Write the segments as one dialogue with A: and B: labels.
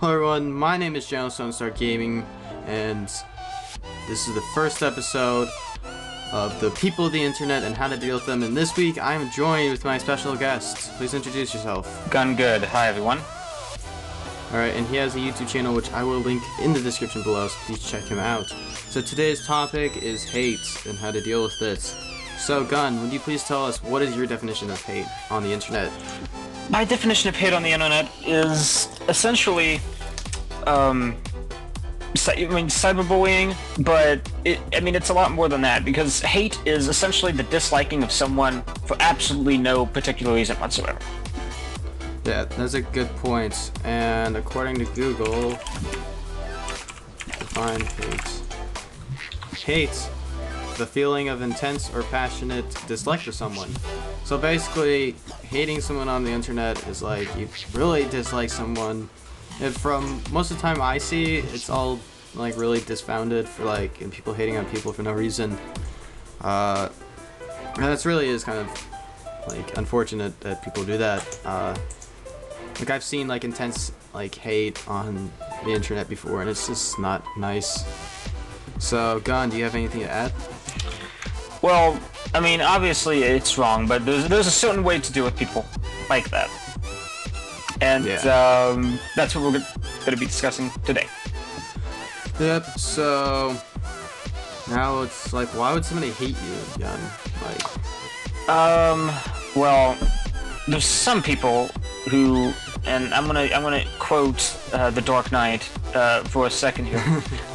A: Hello everyone, my name is SWTOR Gaming, and this is the first episode of the people of the internet and how to deal with them. And this week I am joined with my special guest. Please introduce yourself.
B: Gun Good. Hi everyone.
A: Alright, and he has a YouTube channel which I will link in the description below, so please check him out. So today's topic is hate and how to deal with this. So Gun, would you please tell us what is your definition of hate on the internet?
B: My definition of hate on the internet is essentially, cyberbullying, but it's a lot more than that, because hate is essentially the disliking of someone for absolutely no particular reason whatsoever.
A: Yeah, that's a good point. And according to Google, define hate. Hate, the feeling of intense or passionate dislike for someone. So basically, hating someone on the internet is like you really dislike someone. And from most of the time I see, it's all like really disfounded for and people hating on people for no reason. And that's really is kind of like unfortunate that people do that. Like I've seen like intense hate on the internet before, and it's just not nice. So Gun, do you have anything to add?
B: Well, obviously it's wrong, but there's a certain way to deal with people like that. And yeah. That's what we're going to be discussing today.
A: Yep, so now it's like, why would somebody hate you, Gun?
B: Well, there's some people who, and I'm gonna quote The Dark Knight for a second here.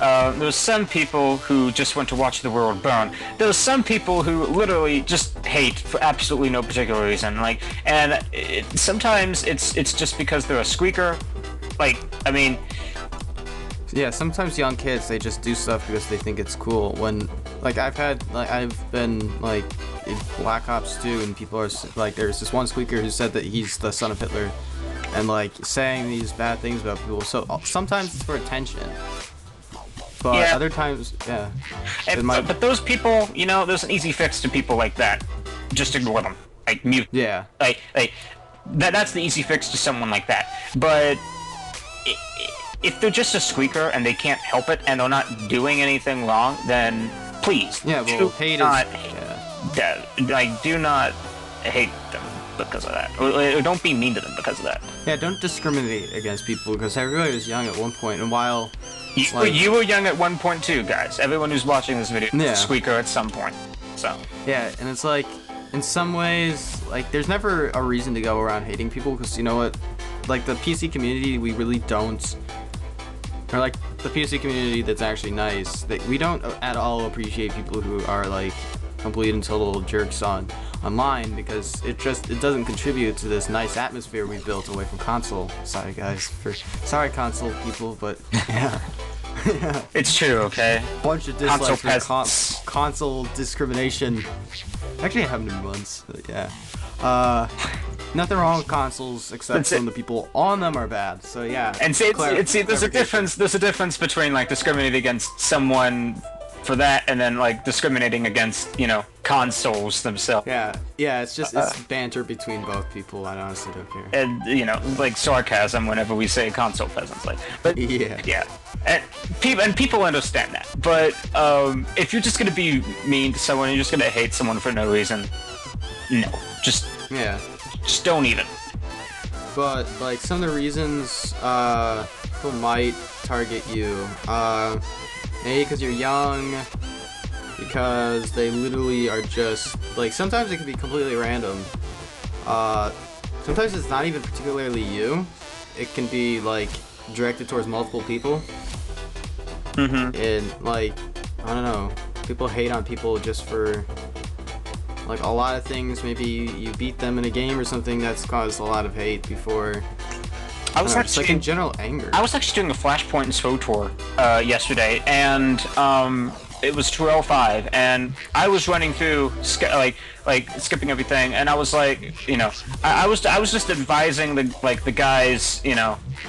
B: There's some people who just want to watch the world burn. There's some people who literally just hate for absolutely no particular reason. Sometimes it's just because they're a squeaker.
A: Yeah, sometimes young kids, they just do stuff because they think it's cool. When I've been in Black Ops 2, and people are there's this one squeaker who said that he's the son of Hitler, and saying these bad things about people. So sometimes it's for attention, but yeah. Other times, yeah.
B: But those people, there's an easy fix to people like that. Just ignore them. Mute.
A: Yeah.
B: That's the easy fix to someone like that. But if they're just a squeaker and they can't help it and they're not doing anything wrong, then please.
A: Yeah. Well, hate is.
B: Do not hate them because of that, or don't be mean to them because of that.
A: Yeah, don't discriminate against people, because everybody was young at one point, and while
B: you were young at one point too, guys. Everyone who's watching this video is a squeaker at some point. So
A: yeah, and it's in some ways, there's never a reason to go around hating people, because you know what, the PC community, we really don't, or the PC community that's actually nice, that we don't at all appreciate people who are complete and total jerks online, because it doesn't contribute to this nice atmosphere we built away from console. Sorry guys, sorry console people, but yeah.
B: It's true, okay?
A: Bunch of dislikes for console discrimination. Actually, it happened to me once, but yeah. Nothing wrong with consoles, except some of the people on them are bad. So yeah.
B: And there's a difference. There's a difference between discriminating against someone for that, and then discriminating against consoles themselves.
A: Yeah, it's just it's banter between both people. I honestly don't care.
B: And sarcasm whenever we say console peasants, but yeah, and people understand that. But if you're just gonna be mean to someone, you're just gonna hate someone for no reason. No, just don't even.
A: But some of the reasons people might target you, maybe because you're young, because they literally are just sometimes it can be completely random. Sometimes it's not even particularly you. It can be directed towards multiple people.
B: Mm-hmm.
A: And I don't know, people hate on people just for a lot of things. Maybe you beat them in a game or something, that's caused a lot of hate before.
B: I was actually
A: in general anger.
B: I was actually doing a flashpoint in SWTOR yesterday, and it was 2:05, and I was running through skipping everything, and I was I was just advising the guys,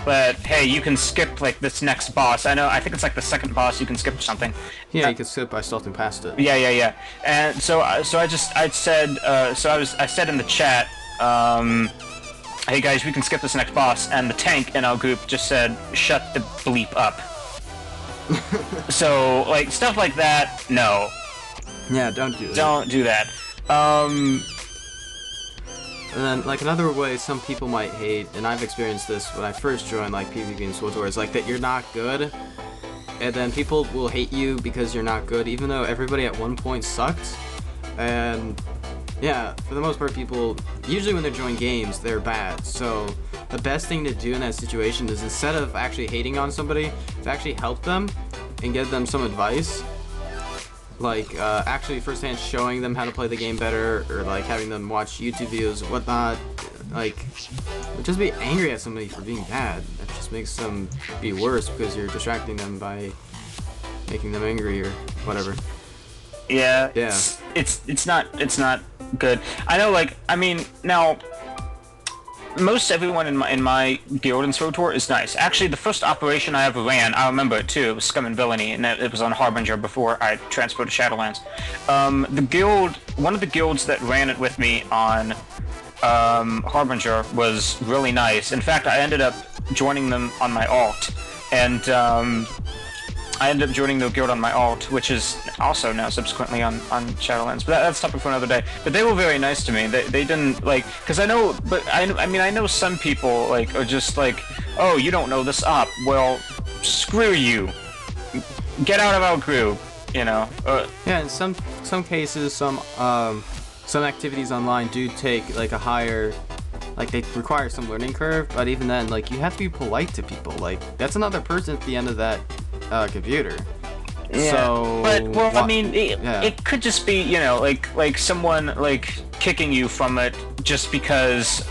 B: that hey, you can skip this next boss. I think it's the second boss you can skip or something.
A: Yeah, you can skip by stealthing past it.
B: Yeah. And so I said in the chat, hey guys, we can skip this next boss, and the tank in our group just said, shut the bleep up. So, like, stuff like that, no.
A: Yeah, don't do that.
B: Don't do that.
A: And then, like, another way some people might hate, and I've experienced this when I first joined, like, PvP and SWTOR, is, like, that you're not good, and then people will hate you because you're not good, even though everybody at one point sucked. And, yeah, for the most part, people, usually when they're joining games, they're bad. So, the best thing to do in that situation is, instead of actually hating on somebody, to actually help them and give them some advice. Like, actually firsthand showing them how to play the game better, or like having them watch YouTube videos, whatnot. Like, just be angry at somebody for being bad. That just makes them be worse because you're distracting them by making them angry or whatever.
B: Yeah.
A: Yeah.
B: It's not good. I know, like, I mean, now, most everyone in my guild in SWTOR is nice. Actually, the first operation I ever ran, I remember it too. It was Scum and Villainy, and it was on Harbinger before I transferred to Shadowlands. The guild, one of the guilds that ran it with me on Harbinger was really nice. In fact, I ended up joining them on my alt, and I ended up joining the guild on my alt, which is also now subsequently on Shadowlands. But that's a topic for another day. But they were very nice to me. They didn't, like, because I know, but I mean, I know some people, like, are just like, oh, you don't know this op. Well, screw you. Get out of our group, you know.
A: Yeah, in some cases, some activities online do take, like, a higher, like, they require some learning curve, but even then, like, you have to be polite to people. Like, that's another person at the end of that computer.
B: Yeah.
A: So,
B: but, well, I mean, it could just be, you know, like someone, like, kicking you from it just because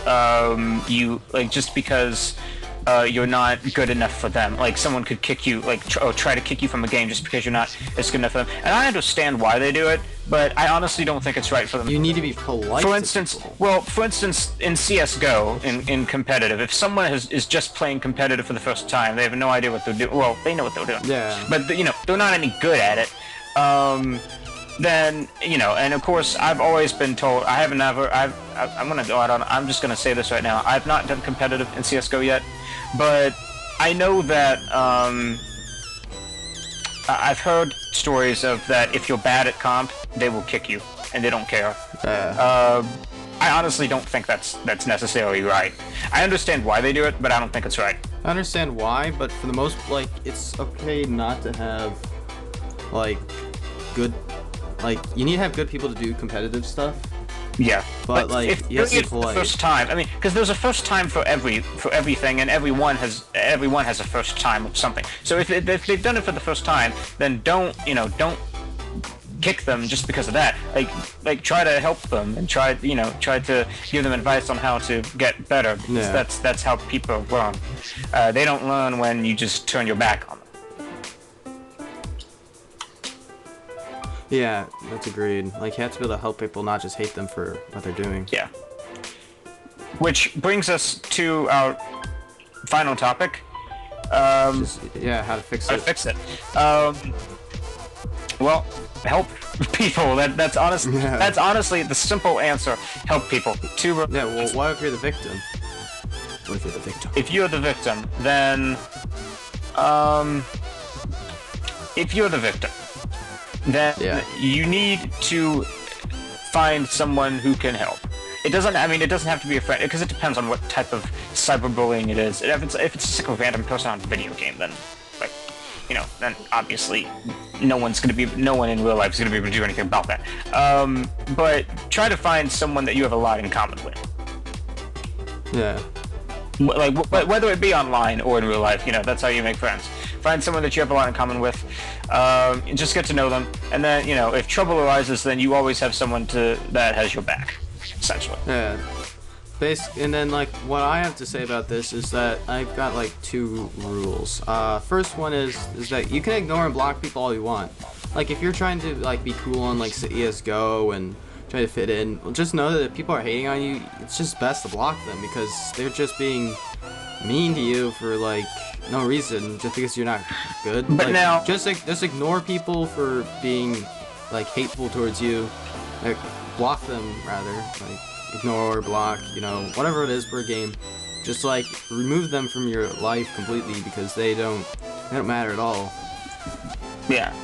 B: you're not good enough for them. Like, someone could kick you, like, or try to kick you from a game just because you're not as good enough for them. And I understand why they do it, but I honestly don't think it's right for them.
A: You need to be polite.
B: For instance, in CS:GO, in competitive, if someone is just playing competitive for the first time, they have no idea what they're doing. Well, they know what they're doing.
A: Yeah.
B: But you know, they're not any good at it. Then, you know, and of course, I've always been told, I'm gonna go out on, I'm just gonna say this right now, I've not done competitive in CS:GO yet, but I know that, I've heard stories of that if you're bad at comp, they will kick you, and they don't care. I honestly don't think that's necessarily right. I understand why they do it, but I don't think it's right.
A: I understand why, but for the most, like, it's okay not to have, like, good, like, you need to have good people to do competitive stuff.
B: Yeah,
A: but like,
B: if
A: you have to be
B: the
A: polite.
B: first time, I mean, because there's a first time for everything, and everyone has a first time of something. So if they've done it for the first time, then don't kick them just because of that. Like try to help them and try to give them advice on how to get better. Because that's how people learn. They don't learn when you just turn your back on them.
A: Yeah, that's agreed. Like, you have to be able to help people, not just hate them for what they're doing.
B: Yeah. Which brings us to our final topic.
A: How to fix it.
B: How to fix it. Well, help people. That's honestly the simple answer. Help people.
A: Well, what if you're the victim? What if you're the victim?
B: If you're the victim, then you need to find someone who can help. It doesn't have to be a friend, because it depends on what type of cyberbullying it is. If it's just like a random person on a video game, then, like, you know, then obviously no one in real life is gonna be able to do anything about that. But try to find someone that you have a lot in common with.
A: Yeah.
B: Like, whether it be online or in real life, you know, that's how you make friends. Find someone that you have a lot in common with, and just get to know them, and then, you know, if trouble arises, then you always have someone that has your back, essentially.
A: Yeah. And then, like, what I have to say about this is that I've got, like, 2 rules. First one is that you can ignore and block people all you want. Like, if you're trying to, like, be cool on, like, CS:GO and try to fit in, well, just know that if people are hating on you, it's just best to block them, because they're just being mean to you for, like, no reason, just because you're not good.
B: But
A: like,
B: now,
A: just ignore people for being, like, hateful towards you. Like, block them, rather. Like, ignore, block, you know, whatever it is for a game. Just like remove them from your life completely because they don't matter at all.
B: Yeah.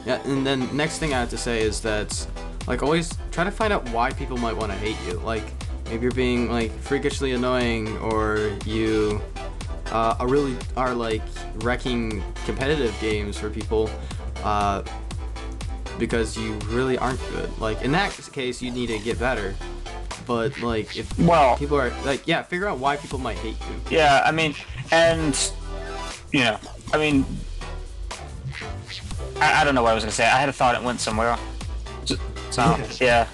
A: Yeah, and then next thing I have to say is that, like, always try to find out why people might want to hate you. Like, maybe you're being, like, freakishly annoying, or you are like wrecking competitive games for people because you really aren't good. Like, in that case, you need to get better. But, like, if people are, like, yeah, figure out why people might hate you.
B: Yeah, I mean, and, you know, I mean, I don't know what I was gonna say. I had a thought it went somewhere. So yeah.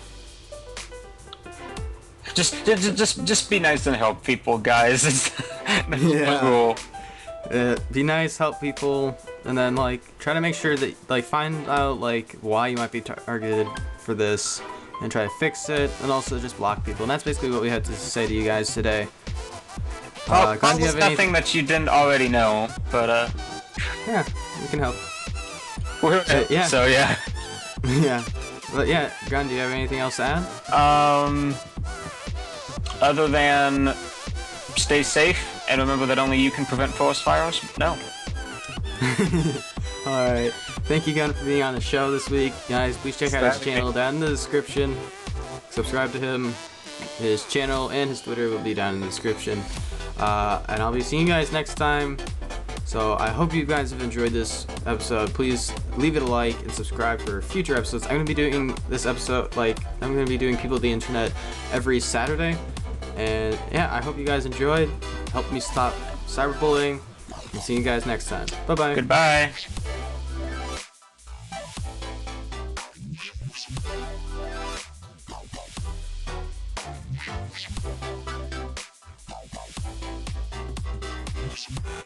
B: Just be nice and help people, guys. That's my rule.
A: Be nice, help people, and then like try to make sure that like find out like why you might be targeted for this, and try to fix it, and also just block people. And that's basically what we had to say to you guys today.
B: Glenn, do you have nothing that you didn't already know, but
A: yeah, we can help.
B: Yeah. So yeah.
A: Yeah. But yeah, Gun, do you have anything else to add?
B: Other than stay safe and remember that only you can prevent forest fires? No.
A: Alright. Thank you, Gun, for being on the show this week. Guys, please check out his channel down in the description. Subscribe to him. His channel and his Twitter will be down in the description. And I'll be seeing you guys next time. So I hope you guys have enjoyed this episode. Please leave it a like and subscribe for future episodes. I'm going to be doing this episode, like, I'm going to be doing People of the Internet every Saturday. And yeah, I hope you guys enjoyed. Help me stop cyberbullying. I'll see you guys next time. Bye-bye.
B: Goodbye.
C: Yes.